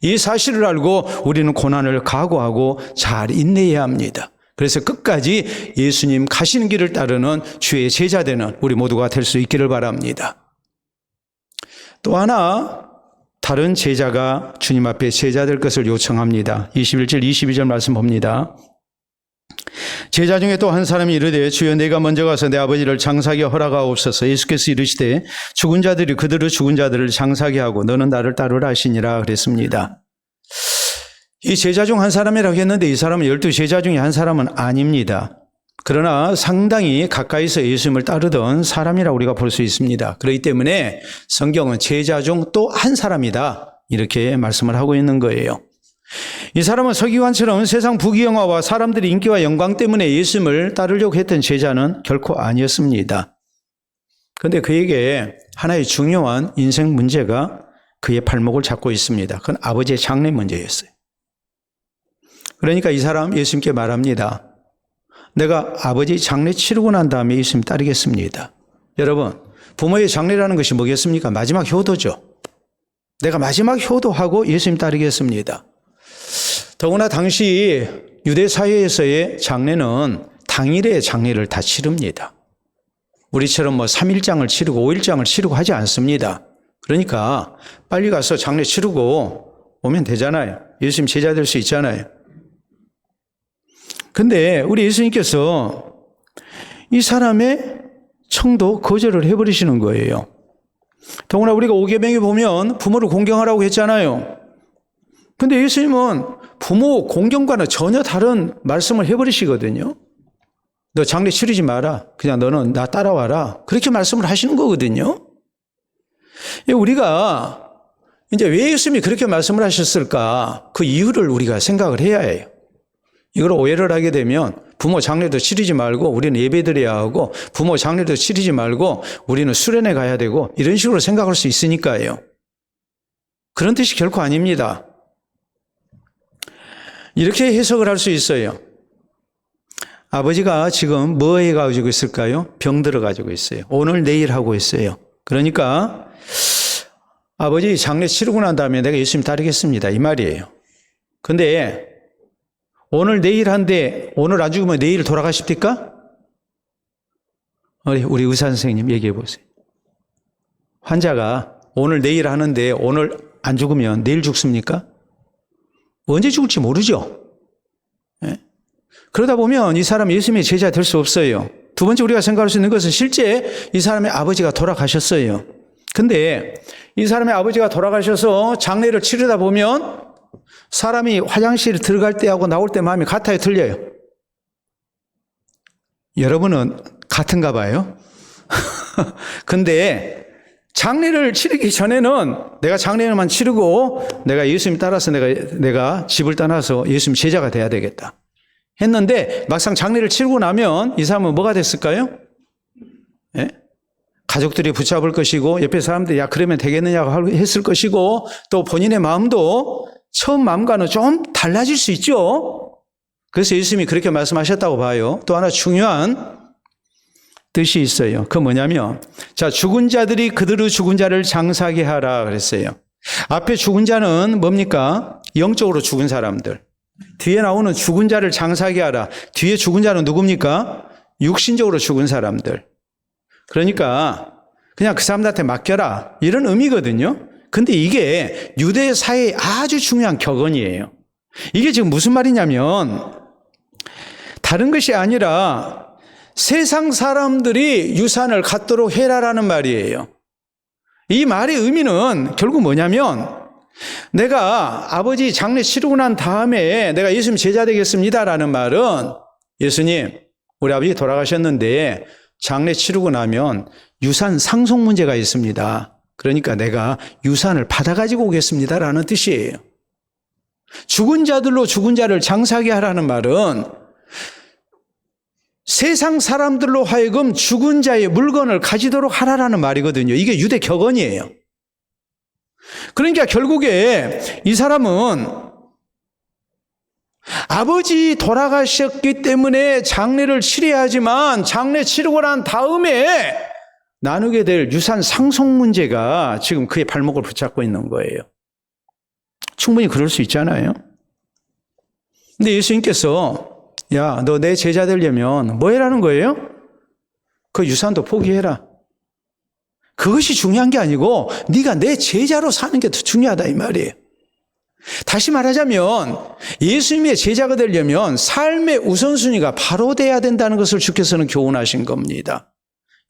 이 사실을 알고 우리는 고난을 각오하고 잘 인내해야 합니다. 그래서 끝까지 예수님 가시는 길을 따르는 주의 제자 되는 우리 모두가 될 수 있기를 바랍니다. 또 하나 다른 제자가 주님 앞에 제자 될 것을 요청합니다. 21절 22절 말씀 봅니다. 제자 중에 또 한 사람이 이르되 주여 내가 먼저 가서 내 아버지를 장사하게 허락하옵소서. 예수께서 이르시되 죽은 자들이 그들의 죽은 자들을 장사하게 하고 너는 나를 따르라 하시니라 그랬습니다. 이 제자 중 한 사람이라고 했는데 이 사람은 12제자 중에 한 사람은 아닙니다. 그러나 상당히 가까이서 예수님을 따르던 사람이라고 우리가 볼 수 있습니다. 그렇기 때문에 성경은 제자 중 또 한 사람이다 이렇게 말씀을 하고 있는 거예요. 이 사람은 서기관처럼 세상 부귀영화와 사람들의 인기와 영광 때문에 예수님을 따르려고 했던 제자는 결코 아니었습니다. 그런데 그에게 하나의 중요한 인생 문제가 그의 발목을 잡고 있습니다. 그건 아버지의 장례 문제였어요. 그러니까 이 사람 예수님께 말합니다. 내가 아버지 장례 치르고 난 다음에 예수님 따르겠습니다. 여러분, 부모의 장례라는 것이 뭐겠습니까? 마지막 효도죠. 내가 마지막 효도하고 예수님 따르겠습니다. 더구나 당시 유대 사회에서의 장례는 당일에 장례를 다 치릅니다. 우리처럼 3일장을 치르고 5일장을 치르고 하지 않습니다. 그러니까 빨리 가서 장례 치르고 오면 되잖아요. 예수님 제자 될 수 있잖아요. 근데 우리 예수님께서 이 사람의 청도 거절을 해버리시는 거예요. 더구나 우리가 오계명에 보면 부모를 공경하라고 했잖아요. 근데 예수님은 부모 공경과는 전혀 다른 말씀을 해버리시거든요. 너 장례 치르지 마라. 그냥 너는 나 따라와라. 그렇게 말씀을 하시는 거거든요. 우리가 이제 왜 예수님이 그렇게 말씀을 하셨을까? 그 이유를 우리가 생각을 해야 해요. 이걸 오해를 하게 되면 부모 장례도 치르지 말고 우리는 예배드려야 하고 부모 장례도 치르지 말고 우리는 수련회 가야 되고 이런 식으로 생각할 수 있으니까요. 그런 뜻이 결코 아닙니다. 이렇게 해석을 할 수 있어요. 아버지가 지금 뭐 해가지고 있을까요? 병들어 가지고 있어요. 오늘 내일 하고 있어요. 그러니까 아버지 장례 치르고 난 다음에 내가 예수님 따르겠습니다. 이 말이에요. 근데 오늘 내일 한데 오늘 안 죽으면 내일 돌아가십니까? 우리 의사 선생님 얘기해 보세요. 환자가 오늘 내일 하는데 오늘 안 죽으면 내일 죽습니까? 언제 죽을지 모르죠. 네? 그러다 보면 이 사람 예수님의 제자 될 수 없어요. 두 번째 우리가 생각할 수 있는 것은 실제 이 사람의 아버지가 돌아가셨어요. 근데 이 사람의 아버지가 돌아가셔서 장례를 치르다 보면 사람이 화장실에 들어갈 때하고 나올 때 마음이 같아요, 틀려요? 여러분은 같은가 봐요? 근데 장례를 치르기 전에는 내가 장례만 치르고 내가 예수님 따라서 내가 집을 떠나서 예수님 제자가 돼야 되겠다 했는데 막상 장례를 치르고 나면 이 사람은 뭐가 됐을까요? 예? 가족들이 붙잡을 것이고 옆에 사람들이 야 그러면 되겠느냐고 했을 것이고 또 본인의 마음도 처음 마음과는 좀 달라질 수 있죠. 그래서 예수님이 그렇게 말씀하셨다고 봐요. 또 하나 중요한 뜻이 있어요. 그 뭐냐면 자 죽은 자들이 그들의 죽은 자를 장사하게 하라 그랬어요. 앞에 죽은 자는 뭡니까? 영적으로 죽은 사람들. 뒤에 나오는 죽은 자를 장사하게 하라. 뒤에 죽은 자는 누굽니까? 육신적으로 죽은 사람들. 그러니까 그냥 그 사람들한테 맡겨라 이런 의미거든요. 근데 이게 유대 사회의 아주 중요한 격언이에요. 이게 지금 무슨 말이냐면 다른 것이 아니라 세상 사람들이 유산을 갖도록 해라라는 말이에요. 이 말의 의미는 결국 뭐냐면 내가 아버지 장례 치르고 난 다음에 내가 예수님 제자 되겠습니다라는 말은 예수님, 우리 아버지 돌아가셨는데 장례 치르고 나면 유산 상속 문제가 있습니다. 그러니까 내가 유산을 받아가지고 오겠습니다라는 뜻이에요. 죽은 자들로 죽은 자를 장사하게 하라는 말은 세상 사람들로 하여금 죽은 자의 물건을 가지도록 하라는 말이거든요. 이게 유대 격언이에요. 그러니까 결국에 이 사람은 아버지 돌아가셨기 때문에 장례를 치러야지만 장례 치르고 난 다음에 나누게 될 유산 상속 문제가 지금 그의 발목을 붙잡고 있는 거예요. 충분히 그럴 수 있잖아요. 근데 예수님께서 야, 너 내 제자 되려면 뭐 해라는 거예요? 그 유산도 포기해라. 그것이 중요한 게 아니고 네가 내 제자로 사는 게 더 중요하다 이 말이에요. 다시 말하자면 예수님의 제자가 되려면 삶의 우선순위가 바로 돼야 된다는 것을 주께서는 교훈하신 겁니다.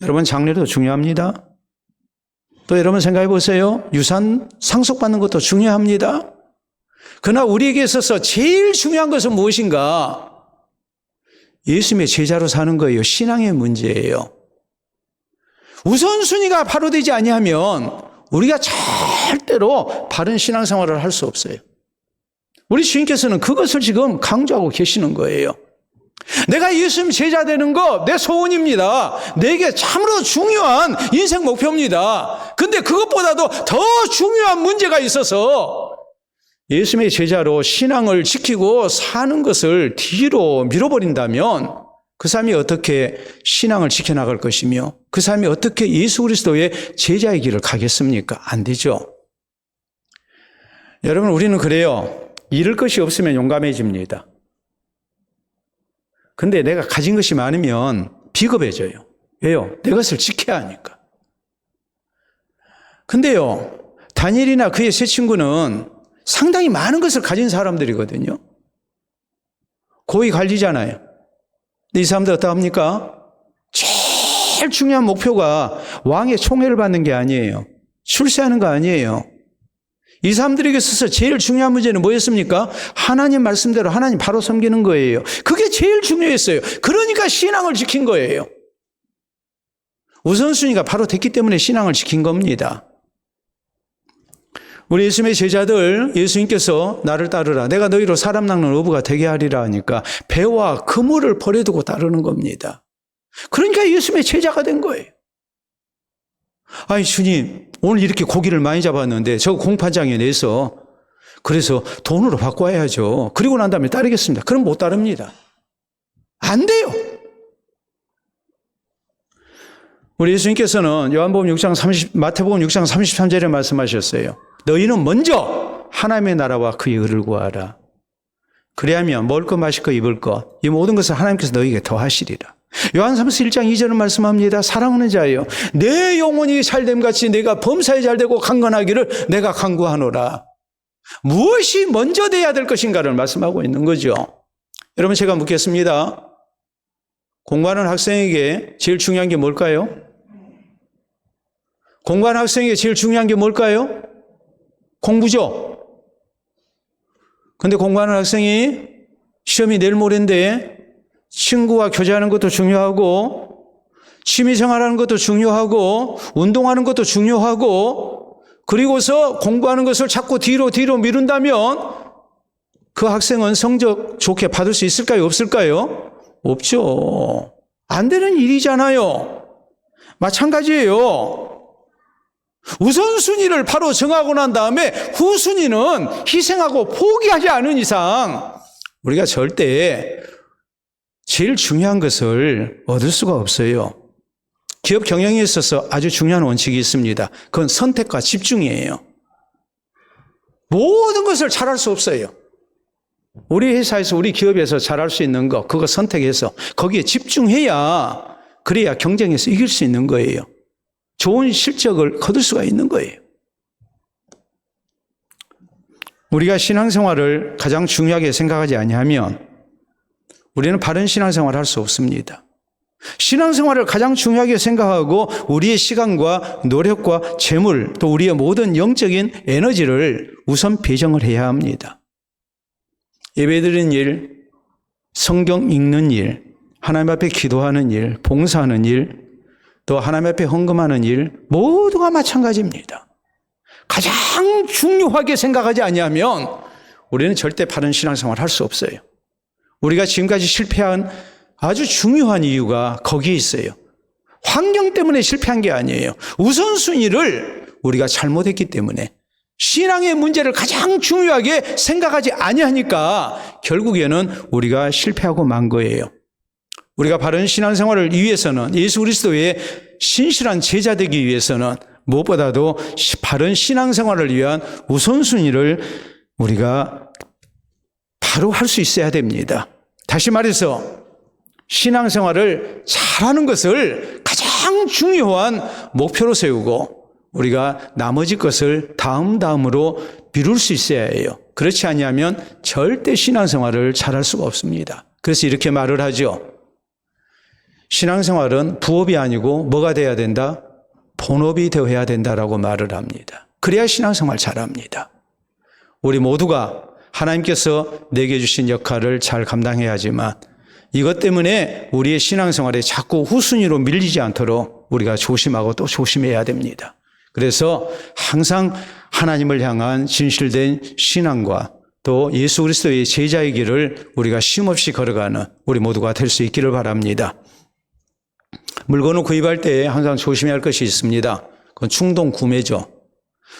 여러분 장례도 중요합니다. 또 여러분 생각해 보세요. 유산 상속받는 것도 중요합니다. 그러나 우리에게 있어서 제일 중요한 것은 무엇인가? 예수님의 제자로 사는 거예요. 신앙의 문제예요. 우선순위가 바로 되지 아니하면 우리가 절대로 바른 신앙생활을 할 수 없어요. 우리 주님께서는 그것을 지금 강조하고 계시는 거예요. 내가 예수님 제자 되는 거 내 소원입니다. 내게 참으로 중요한 인생 목표입니다. 근데 그것보다도 더 중요한 문제가 있어서 예수님의 제자로 신앙을 지키고 사는 것을 뒤로 밀어버린다면 그 사람이 어떻게 신앙을 지켜나갈 것이며 그 사람이 어떻게 예수 그리스도의 제자의 길을 가겠습니까? 안 되죠. 여러분 우리는 그래요. 잃을 것이 없으면 용감해집니다. 근데 내가 가진 것이 많으면 비겁해져요. 왜요? 내 것을 지켜야 하니까. 근데요, 다니엘이나 그의 세 친구는 상당히 많은 것을 가진 사람들이거든요. 고위 관리잖아요. 근데 이 사람들 어떡합니까? 제일 중요한 목표가 왕의 총애를 받는 게 아니에요. 출세하는 거 아니에요. 이 사람들에게 있어서 제일 중요한 문제는 뭐였습니까? 하나님 말씀대로 하나님 바로 섬기는 거예요. 그게 제일 중요했어요. 그러니까 신앙을 지킨 거예요. 우선순위가 바로 됐기 때문에 신앙을 지킨 겁니다. 우리 예수님의 제자들, 예수님께서 나를 따르라. 내가 너희로 사람 낚는 어부가 되게 하리라 하니까 배와 그물을 버려두고 따르는 겁니다. 그러니까 예수님의 제자가 된 거예요. 아니 주님, 오늘 이렇게 고기를 많이 잡았는데 저 공판장에 내서 그래서 돈으로 바꿔야죠. 그리고 난 다음에 따르겠습니다. 그럼 못 따릅니다. 안 돼요. 우리 예수님께서는 마태복음 6장 33절에 말씀하셨어요. 너희는 먼저 하나님의 나라와 그의 의를 구하라. 그래야면 먹을 것, 마실 것, 입을 것, 이 모든 것을 하나님께서 너희에게 더하시리라. 요한삼서 1장 2절은 말씀합니다. 사랑하는 자예요. 내 영혼이 잘됨같이 내가 범사에 잘되고 강건하기를 내가 간구하노라. 무엇이 먼저 돼야 될 것인가를 말씀하고 있는 거죠. 여러분 제가 묻겠습니다. 공부하는 학생에게 제일 중요한 게 뭘까요? 공부하는 학생에게 제일 중요한 게 뭘까요? 공부죠. 근데 공부하는 학생이 시험이 내일 모레인데 친구와 교제하는 것도 중요하고 취미생활하는 것도 중요하고 운동하는 것도 중요하고 그리고서 공부하는 것을 자꾸 뒤로 미룬다면 그 학생은 성적 좋게 받을 수 있을까요? 없을까요? 없죠. 안 되는 일이잖아요. 마찬가지예요. 우선순위를 바로 정하고 난 다음에 후순위는 희생하고 포기하지 않은 이상 우리가 절대 제일 중요한 것을 얻을 수가 없어요. 기업 경영에 있어서 아주 중요한 원칙이 있습니다. 그건 선택과 집중이에요. 모든 것을 잘할 수 없어요. 우리 회사에서 우리 기업에서 잘할 수 있는 거 그거 선택해서 거기에 집중해야 그래야 경쟁에서 이길 수 있는 거예요. 좋은 실적을 거둘 수가 있는 거예요. 우리가 신앙생활을 가장 중요하게 생각하지 아니하면 우리는 바른 신앙생활을 할 수 없습니다. 신앙생활을 가장 중요하게 생각하고 우리의 시간과 노력과 재물 또 우리의 모든 영적인 에너지를 우선 배정을 해야 합니다. 예배드리는 일, 성경 읽는 일, 하나님 앞에 기도하는 일, 봉사하는 일, 또 하나님 앞에 헌금하는 일 모두가 마찬가지입니다. 가장 중요하게 생각하지 아니하면 우리는 절대 바른 신앙생활을 할 수 없어요. 우리가 지금까지 실패한 아주 중요한 이유가 거기에 있어요. 환경 때문에 실패한 게 아니에요. 우선순위를 우리가 잘못했기 때문에 신앙의 문제를 가장 중요하게 생각하지 아니하니까 결국에는 우리가 실패하고 만 거예요. 우리가 바른 신앙생활을 위해서는 예수 그리스도의 신실한 제자 되기 위해서는 무엇보다도 바른 신앙생활을 위한 우선순위를 우리가 바로 할 수 있어야 됩니다. 다시 말해서 신앙생활을 잘하는 것을 가장 중요한 목표로 세우고 우리가 나머지 것을 다음으로 미룰 수 있어야 해요. 그렇지 아니하면 절대 신앙생활을 잘할 수가 없습니다. 그래서 이렇게 말을 하죠. 신앙생활은 부업이 아니고 뭐가 돼야 된다? 본업이 되어야 된다라고 말을 합니다. 그래야 신앙생활 잘합니다. 우리 모두가 하나님께서 내게 주신 역할을 잘 감당해야 하지만 이것 때문에 우리의 신앙생활에 자꾸 후순위로 밀리지 않도록 우리가 조심하고 또 조심해야 됩니다. 그래서 항상 하나님을 향한 진실된 신앙과 또 예수 그리스도의 제자의 길을 우리가 쉼없이 걸어가는 우리 모두가 될 수 있기를 바랍니다. 물건을 구입할 때 항상 조심해야 할 것이 있습니다. 그건 충동 구매죠.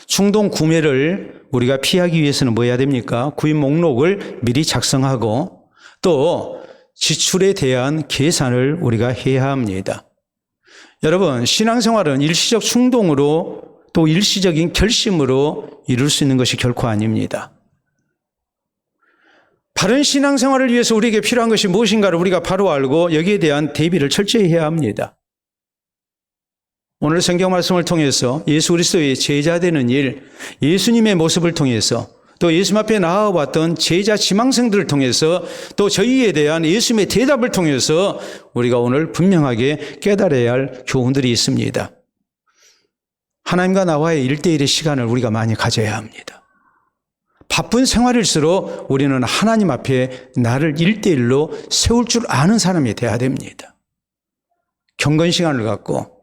충동 구매를 우리가 피하기 위해서는 뭐 해야 됩니까? 구입 목록을 미리 작성하고 또 지출에 대한 계산을 우리가 해야 합니다. 여러분, 신앙생활은 일시적 충동으로 또 일시적인 결심으로 이룰 수 있는 것이 결코 아닙니다. 바른 신앙생활을 위해서 우리에게 필요한 것이 무엇인가를 우리가 바로 알고 여기에 대한 대비를 철저히 해야 합니다. 오늘 성경 말씀을 통해서 예수 그리스도의 제자 되는 일, 예수님의 모습을 통해서 또 예수님 앞에 나아왔던 제자 지망생들을 통해서 또 저희에 대한 예수님의 대답을 통해서 우리가 오늘 분명하게 깨달아야 할 교훈들이 있습니다. 하나님과 나와의 1대1의 시간을 우리가 많이 가져야 합니다. 바쁜 생활일수록 우리는 하나님 앞에 나를 1대1로 세울 줄 아는 사람이 돼야 됩니다. 경건 시간을 갖고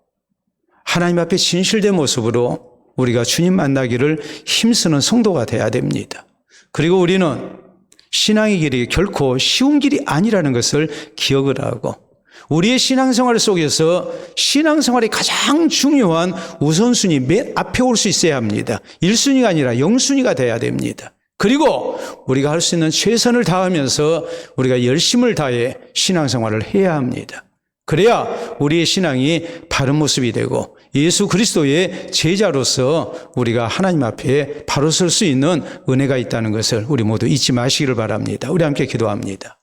하나님 앞에 진실된 모습으로 우리가 주님 만나기를 힘쓰는 성도가 돼야 됩니다. 그리고 우리는 신앙의 길이 결코 쉬운 길이 아니라는 것을 기억을 하고 우리의 신앙생활 속에서 신앙생활이 가장 중요한 우선순위 맨 앞에 올 수 있어야 합니다. 1순위가 아니라 0순위가 돼야 됩니다. 그리고 우리가 할 수 있는 최선을 다하면서 우리가 열심을 다해 신앙생활을 해야 합니다. 그래야 우리의 신앙이 바른 모습이 되고 예수 그리스도의 제자로서 우리가 하나님 앞에 바로 설 수 있는 은혜가 있다는 것을 우리 모두 잊지 마시기를 바랍니다. 우리 함께 기도합니다.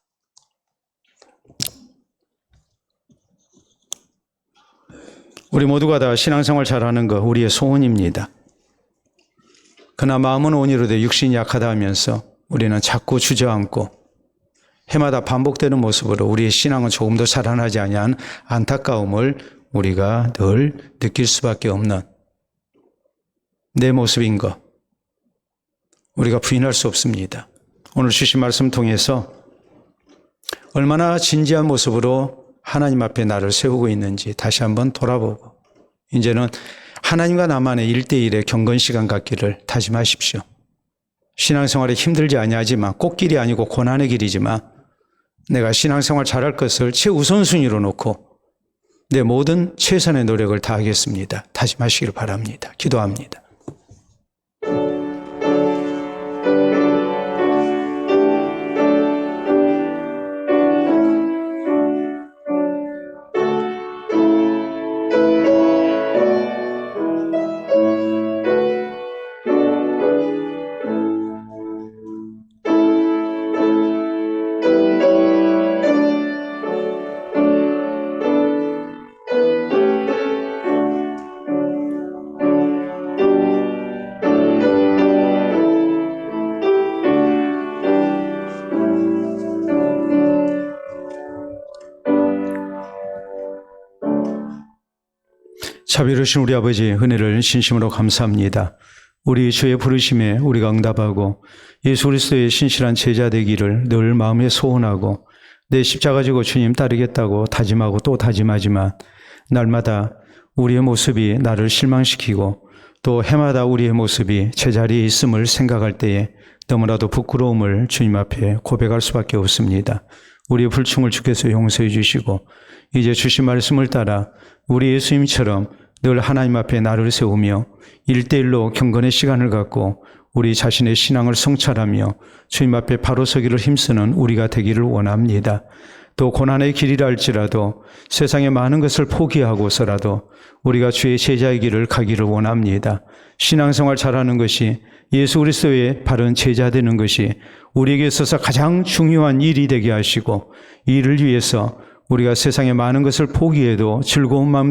우리 모두가 다 신앙생활 잘하는 거 우리의 소원입니다. 그러나 마음은 온유로되 육신이 약하다 하면서 우리는 자꾸 주저앉고 해마다 반복되는 모습으로 우리의 신앙은 조금도 살아나지 아니한 안타까움을 우리가 늘 느낄 수밖에 없는 내 모습인 것 우리가 부인할 수 없습니다. 오늘 주신 말씀 통해서 얼마나 진지한 모습으로 하나님 앞에 나를 세우고 있는지 다시 한번 돌아보고 이제는 하나님과 나만의 1대1의 경건 시간 갖기를 다짐하십시오. 신앙생활이 힘들지 아니하지만 꽃길이 아니고 고난의 길이지만 내가 신앙생활 잘할 것을 최우선순위로 놓고 내 모든 최선의 노력을 다하겠습니다. 다짐하시기를 바랍니다. 기도합니다. 자비로우신 우리 아버지 은혜를 진심으로 감사합니다. 우리 주의 부르심에 우리가 응답하고 예수 그리스도의 신실한 제자 되기를 늘 마음에 소원하고 내 십자가 지고 주님 따르겠다고 다짐하고 또 다짐하지만 날마다 우리의 모습이 나를 실망시키고 또 해마다 우리의 모습이 제자리에 있음을 생각할 때에 너무나도 부끄러움을 주님 앞에 고백할 수밖에 없습니다. 우리의 불충을 주께서 용서해 주시고 이제 주신 말씀을 따라 우리 예수님처럼 늘 하나님 앞에 나를 세우며 1대1로 경건의 시간을 갖고 우리 자신의 신앙을 성찰하며 주님 앞에 바로 서기를 힘쓰는 우리가 되기를 원합니다. 또 고난의 길이라 할지라도 세상의 많은 것을 포기하고서라도 우리가 주의 제자의 길을 가기를 원합니다. 신앙생활 잘하는 것이 예수 그리스도의 바른 제자 되는 것이 우리에게 있어서 가장 중요한 일이 되게 하시고 이 일을 위해서 우리가 세상의 많은 것을 포기해도 즐거운 마음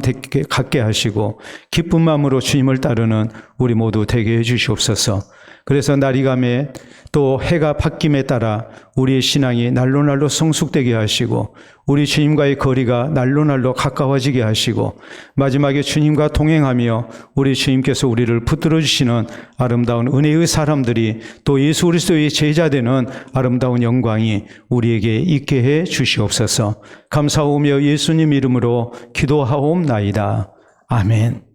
갖게 하시고 기쁜 마음으로 주님을 따르는 우리 모두 되게 해 주시옵소서. 그래서 날이 감에 또 해가 바뀜에 따라 우리의 신앙이 날로 날로 성숙되게 하시고 우리 주님과의 거리가 날로 날로 가까워지게 하시고 마지막에 주님과 동행하며 우리 주님께서 우리를 붙들어 주시는 아름다운 은혜의 사람들이 또 예수 그리스도의 제자 되는 아름다운 영광이 우리에게 있게 해 주시옵소서. 감사하오며 예수님 이름으로 기도하옵나이다. 아멘.